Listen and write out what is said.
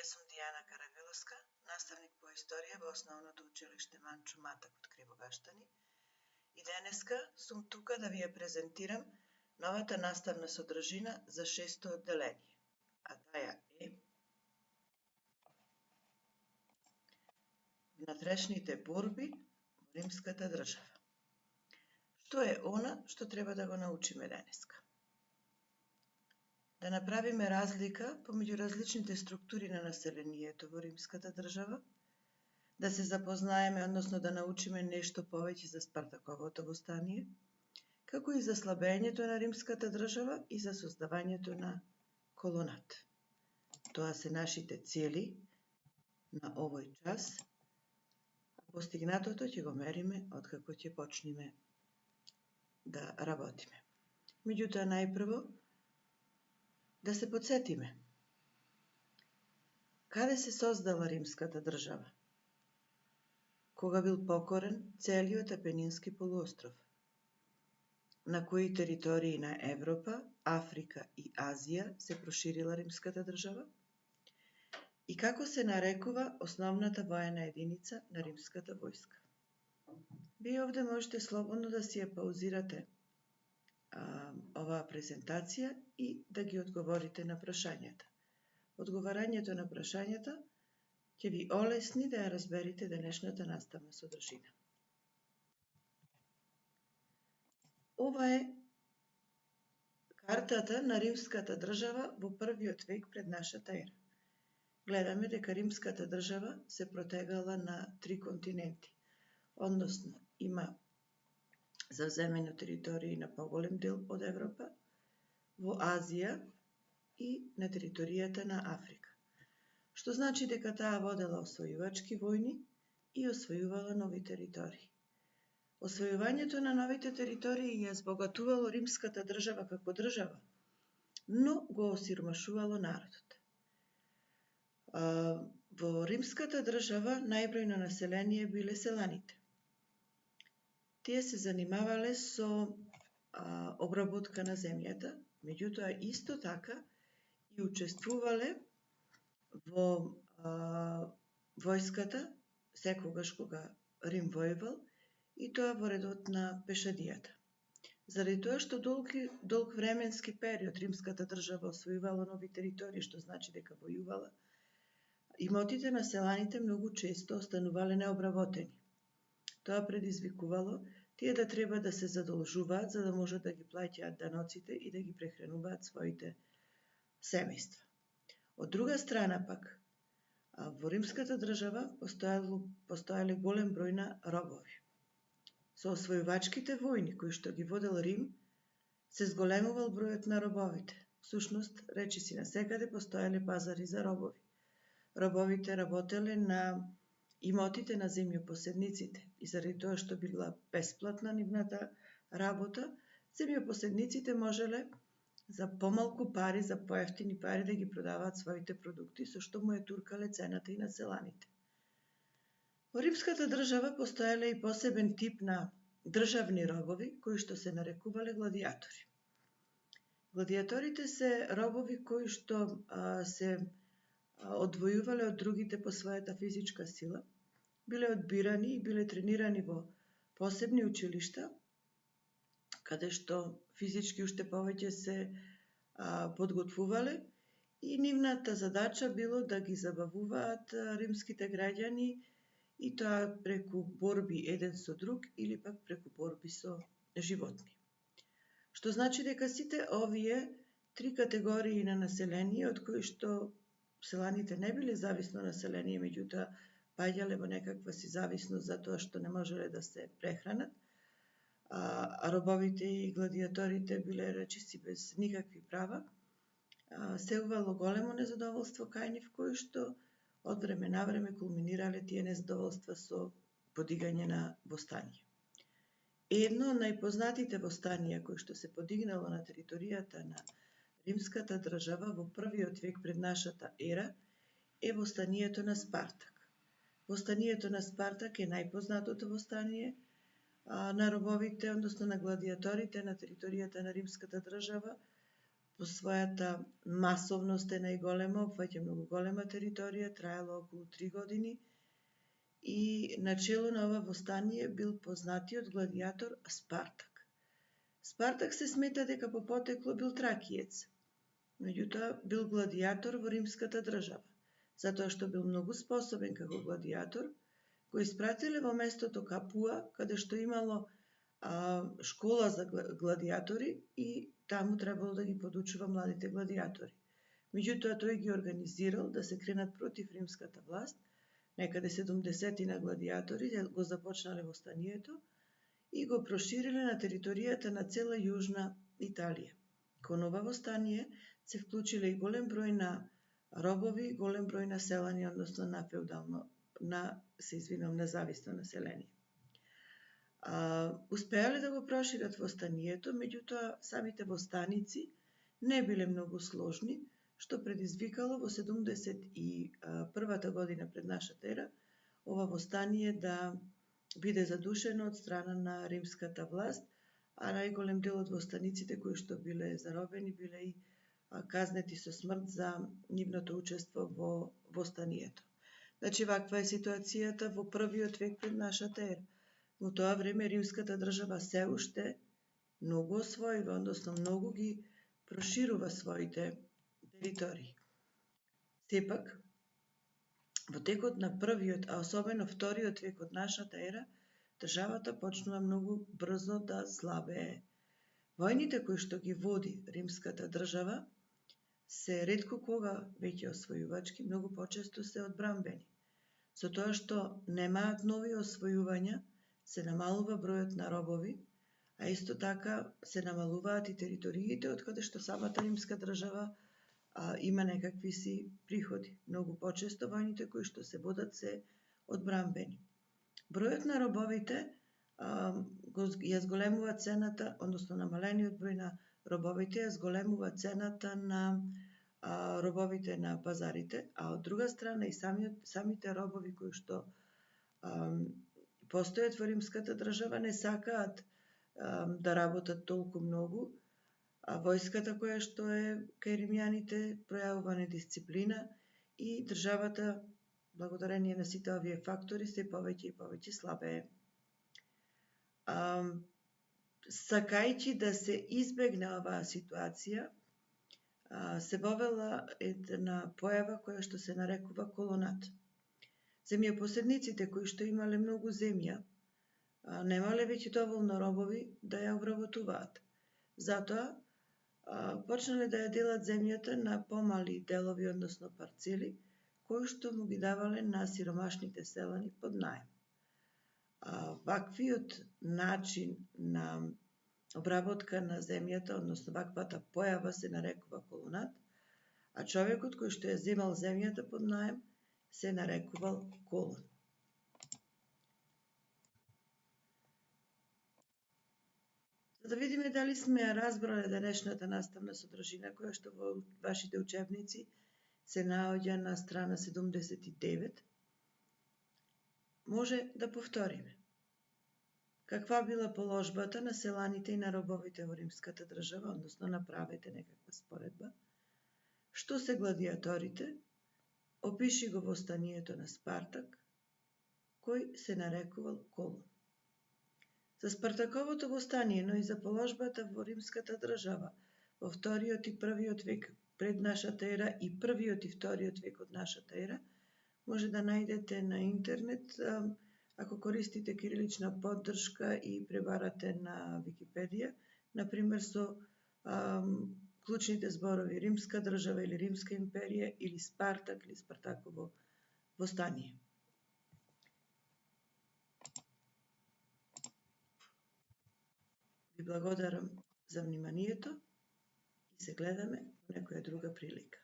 Јас сум Дијана Каравиловска, наставник по историја во Основното училиште Манчо Матак од Кривогаштани. И денеска сум тука да ви ја презентирам новата наставна содржина за 6-то одделение, а таја е внатрешните борби во римската држава. Што е она што треба да го научиме денеска? Да направиме разлика помеѓу различните структури на населението во римската држава, да се запознаеме, односно да научиме нешто повеќе за Спартаковото востание, како и за слабењето на римската држава и за создавањето на колонат. Тоа се нашите цели на овој час, а постигнатото ќе го мериме откако ќе почнеме да работиме. Меѓутоа, најпрво, да се подсетиме. Каде се создала римската држава? Кога бил покорен целиот Апенински полуостров? На кои територии на Европа, Африка и Азија се проширила римската држава? И како се нарекува основната воена единица на римската војска? Вие овде можете слободно да си ја паузирате оваа презентација и да ги одговорите на прашањата. Одговарањето на прашањата ќе ви олесни да ја разберете денешната наставна содржина. Ова е картата на римската држава во првиот век пред нашата ера. Гледаме дека римската држава се протегала на 3 континенти, односно има завземени територии на поголем дел од Европа, во Азија и на територијата на Африка. Што значи дека таа водела освојувачки војни и освојувала нови територии. Освојувањето на новите територии ја збогатувало римската држава како држава, но го осиромашувало народот. Во римската држава најбројно население биле селаните. Тие се занимавале со обработка на земјата, меѓутоа исто така и учествувале во војската секогаш кога Рим војувал, и тоа во редот на пешадијата. Заради тоа што долг временски период римската држава освојувала нови територии, што значи дека војувала, имотите на селаните многу често останувале необработени. Тоа предизвикувало тие да треба да се задолжуваат за да можат да ги плаќаат даноците и да ги прехрануваат своите семејства. Од друга страна пак, во римската држава постоеле голем број на робови. Со освојувачките војни кои што ги водел Рим, се зголемувал бројот на робовите. Всушност, речиси насекаде постоеле пазари за робови. Робовите работеле на имотите на земјопоседниците и заради тоа што била бесплатна нивната работа, земјопоседниците можеле за помалку пари, за поевтини пари да ги продаваат своите продукти, со што му ја туркале цената и на селаните. Во римската држава постоеле и посебен тип на државни робови, кои што се нарекувале гладиатори. Гладиаторите се робови кои што се одвојувале од другите по својата физичка сила, биле одбирани и биле тренирани во посебни училишта, каде што физички уште повеќе се подготвувале и нивната задача било да ги забавуваат римските граѓани и тоа преку борби еден со друг или пак преку борби со животни. Што значи дека сите овие 3 категории на население, од кои што селаните не биле зависно население, меѓутоа паѓале во некаква си зависност за тоа што не можеле да се прехранат, а робовите и гладиаторите биле речиси без никакви права, се увало големо незадоволство кај нив, кои што од време на време кулминирале тие незадоволства со подигање на востание. Едно од најпознатите востанија кои што се подигнало на територијата на римската држава во првиот век пред нашата ера е востанието на Спартак. Востанието на Спартак е најпознатото востание на робовите, односно на гладиаторите на територијата на римската држава по својата масовност е најголема, опфаќа многу голема територија, траело околу 3 години и начело на ова востание бил познатиот гладијатор Спартак. Спартак се смета дека по потекло бил тракиец, меѓутоа бил гладијатор во римската држава, затоа што бил многу способен како гладијатор, го испратиле во местото Капуа, каде што имало школа за гладијатори и таму требало да ги подучува младите гладијатори. Меѓутоа тој ги организирал да се кренат против римската власт, некаде 70 на гладијатори го започнале востанието и го прошириле на територијата на цела Јужна Италија. Кон ова востание се вклучиле и голем број на робови, голем број на селани, односно на феудално, на зависно население. Успеале да го прошират востанието, меѓутоа самите востаници не биле многу сложни, што предизвикало во 71-та година пред нашата ера ова востание да биде задушено од страна на римската власт, а најголем дел од востаниците кои што биле заробени биле и казнети со смрт за нивното учество во востанието. Значи, ваква е ситуацијата во првиот век пред нашата ера. Во тоа време римската држава се уште многу освоива, односно многу ги проширува своите територии. Сепак, во текот на првиот, а особено вториот век од нашата ера, државата почнува многу брзо да слабее. Војните кои што ги води римската држава се ретко кога веќе освојувачки, многу почесто се одбрамбени. Со тоа што немаат нови освојувања, се намалува бројот на робови, а исто така се намалуваат и териториите од каде што самата римска држава има некакви си приходи. Многу почесто војните кои што се водат се одбрамбени. Бројот на робовите ја зголемува цената, односно намалениот број на робовите ја зголемува цената на робовите на пазарите, а од друга страна и самите робови кои што постојат во римската држава не сакаат да работат толку многу, а војската која што е кај римјаните пројавува недисциплина и државата, благодарение на сите овие фактори, се повеќе и повеќе слабее. Сакајќи да се избегне оваа ситуација, се вовела една појава која што се нарекува колонат. Земјопоседниците кои што имале многу земја, немале веќе доволно робови да ја обработуваат. Затоа почнале да ја делат земјата на помали делови, односно парцели, кои што му ги давале на сиромашните селани под наем. Ваквиот начин на обработка на земјата, односно ваквата појава се нарекува колонат, а човекот кој што ја земал земјата под наем се нарекувал колон. За да видиме дали сме ја разбрале денешната наставна содржина, која што во вашите учебници се наоѓа на страна 79, може да повториме. Каква била положбата на селаните и на робовите во римската држава, односно направете некаква споредба. Што се гладијаторите? Опиши го востанието на Спартак, кој се нарекувал колон. За Спартаковото востание, но и за положбата во римската држава во вториот и првиот век пред нашата ера и првиот и вториот век од нашата ера, може да најдете на интернет, ако користите кирилична поддршка и пребарате на Википедија, например со клучните зборови римска држава или римска империја или Спартак или Спартаково востание. Ви благодарам за вниманието и се гледаме во некоја друга прилика.